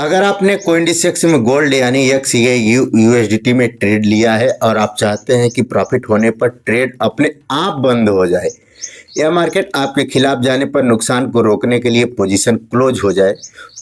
अगर आपने कोइनडिसेक्स में गोल्ड यानी यूएसडीटी में ट्रेड लिया है और आप चाहते हैं कि प्रॉफिट होने पर ट्रेड अपने आप बंद हो जाए या मार्केट आपके खिलाफ जाने पर नुकसान को रोकने के लिए पोजीशन क्लोज हो जाए,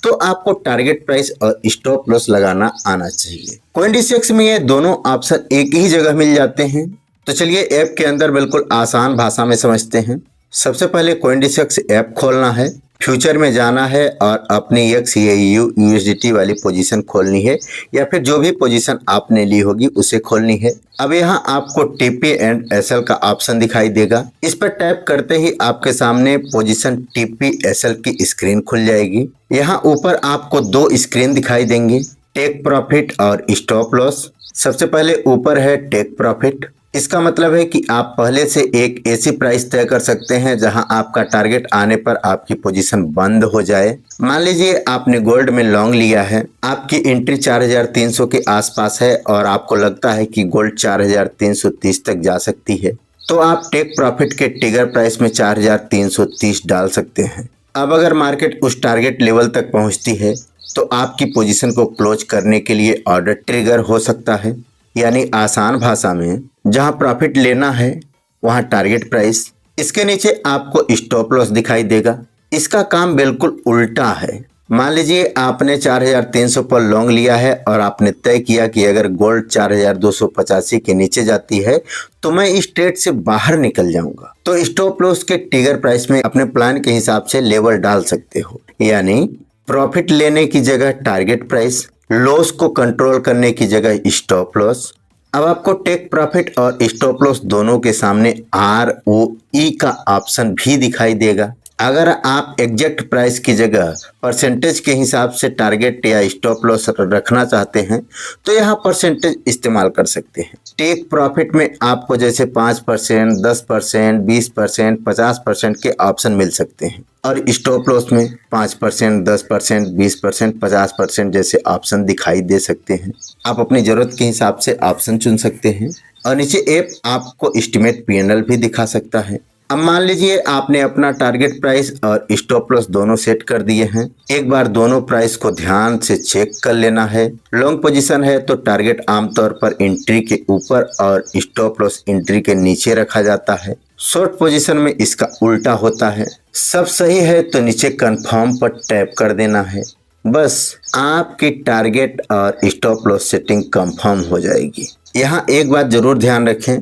तो आपको टारगेट प्राइस और स्टॉप लॉस लगाना आना चाहिए। कोइनडिसेक्स में ये दोनों ऑप्शन एक ही जगह मिल जाते हैं। तो चलिए ऐप के अंदर बिल्कुल आसान भाषा में समझते हैं। सबसे पहले कोइनडिसेक्स ऐप खोलना है, फ्यूचर में जाना है और अपनी यूएसडीटी वाली पोजीशन खोलनी है या फिर जो भी पोजीशन आपने ली होगी उसे खोलनी है। अब यहाँ आपको टीपी एंड एसएल का ऑप्शन दिखाई देगा। इस पर टैप करते ही आपके सामने पोजीशन टीपी एसएल की स्क्रीन खुल जाएगी। यहाँ ऊपर आपको दो स्क्रीन दिखाई देंगे, टेक प्रॉफिट और स्टॉप लॉस। सबसे पहले ऊपर है टेक प्रॉफिट। इसका मतलब है कि आप पहले से एक ऐसी प्राइस तय कर सकते हैं जहां आपका टारगेट आने पर आपकी पोजीशन बंद हो जाए। मान लीजिए आपने गोल्ड में लॉन्ग लिया है, आपकी एंट्री 4300 के आसपास है और आपको लगता है कि गोल्ड 4330 तक जा सकती है, तो आप टेक प्रॉफिट के ट्रिगर प्राइस में 4330 डाल सकते हैं। अब अगर मार्केट उस टारगेट लेवल तक पहुंचती है तो आपकी पोजीशन को क्लोज करने के लिए ऑर्डर ट्रिगर हो सकता है। यानी आसान भाषा में जहां प्रॉफिट लेना है वहां टारगेट प्राइस, इसके नीचे आपको स्टॉप लॉस दिखाई देगा। इसका काम बिल्कुल उल्टा है। मान लीजिए आपने 4300 पर लॉन्ग लिया है और आपने तय किया कि अगर गोल्ड 4285 के नीचे जाती है तो मैं इस ट्रेड से बाहर निकल जाऊंगा। तो स्टॉप लॉस के ट्रिगर प्राइस में अपने प्लान के हिसाब से लेवल डाल सकते हो। यानी प्रॉफिट लेने की जगह टारगेट प्राइस, लॉस को कंट्रोल करने की जगह स्टॉप लॉस। अब आपको टेक प्रॉफिट और स्टॉप लॉस दोनों के सामने ROE का ऑप्शन भी दिखाई देगा। अगर आप एग्जैक्ट प्राइस की जगह परसेंटेज के हिसाब से टारगेट या स्टॉप लॉस रखना चाहते हैं तो यहाँ परसेंटेज इस्तेमाल कर सकते हैं। टेक प्रॉफिट में आपको जैसे 5%, 10%, 20%, 50% के ऑप्शन मिल सकते हैं और स्टॉप लॉस में 5%, 10%, 20%, 50% जैसे ऑप्शन दिखाई दे सकते हैं। आप अपनी ज़रूरत के हिसाब से ऑप्शन चुन सकते हैं और नीचे ऐप आपको एस्टिमेट P&L भी दिखा सकता है। अब मान लीजिए आपने अपना टारगेट प्राइस और स्टॉप लॉस दोनों सेट कर दिए हैं। एक बार दोनों प्राइस को ध्यान से चेक कर लेना है। लॉन्ग पोजीशन है तो टारगेट आमतौर पर एंट्री के ऊपर और स्टॉप लॉस एंट्री के नीचे रखा जाता है। शॉर्ट पोजीशन में इसका उल्टा होता है। सब सही है तो नीचे कंफर्म पर टैप कर देना है। बस आपकी टारगेट और स्टॉप लॉस सेटिंग कंफर्म हो जाएगी। यहाँ एक बात जरूर ध्यान रखें,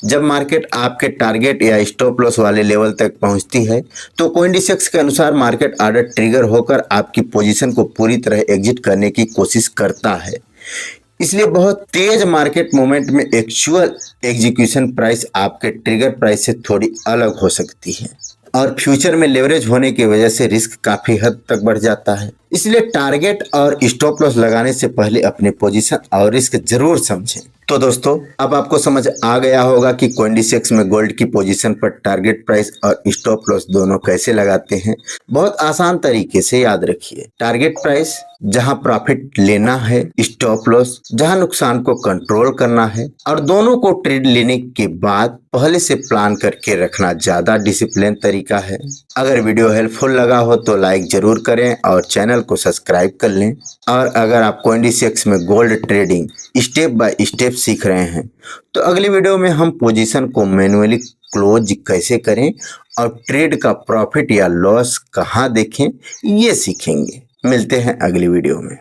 जब मार्केट आपके टारगेट या स्टॉप लॉस वाले लेवल तक पहुँचती है तो कोइनडिसेक्स के अनुसार मार्केट ऑर्डर ट्रिगर होकर आपकी पोजीशन को पूरी तरह एग्जिट करने की कोशिश करता है। इसलिए बहुत तेज मार्केट मोमेंट में एक्चुअल एग्जीक्यूशन प्राइस आपके ट्रिगर प्राइस से थोड़ी अलग हो सकती है और फ्यूचर में लेवरेज होने की वजह से रिस्क काफी हद तक बढ़ जाता है। इसलिए टारगेट और स्टॉप लॉस लगाने से पहले अपने पोजीशन और रिस्क जरूर समझें। तो दोस्तों अब आपको समझ आ गया होगा कि कोइनडिसेक्स में गोल्ड की पोजीशन पर टारगेट प्राइस और स्टॉप लॉस दोनों कैसे लगाते हैं। बहुत आसान तरीके से याद रखिए, टारगेट प्राइस जहां प्रॉफिट लेना है, स्टॉप लॉस जहां नुकसान को कंट्रोल करना है और दोनों को ट्रेड लेने के बाद पहले से प्लान करके रखना ज्यादा डिसिप्लिन तरीका है। अगर वीडियो हेल्पफुल लगा हो तो लाइक जरूर करें और चैनल को सब्सक्राइब कर लें। और अगर आप कोइनडिसेक्स में gold trading step by step सीख रहे हैं तो अगली वीडियो में हम पोजीशन को मैन्युअली क्लोज कैसे करें और ट्रेड का प्रॉफिट या लॉस कहां देखें ये सीखेंगे। मिलते हैं अगली वीडियो में।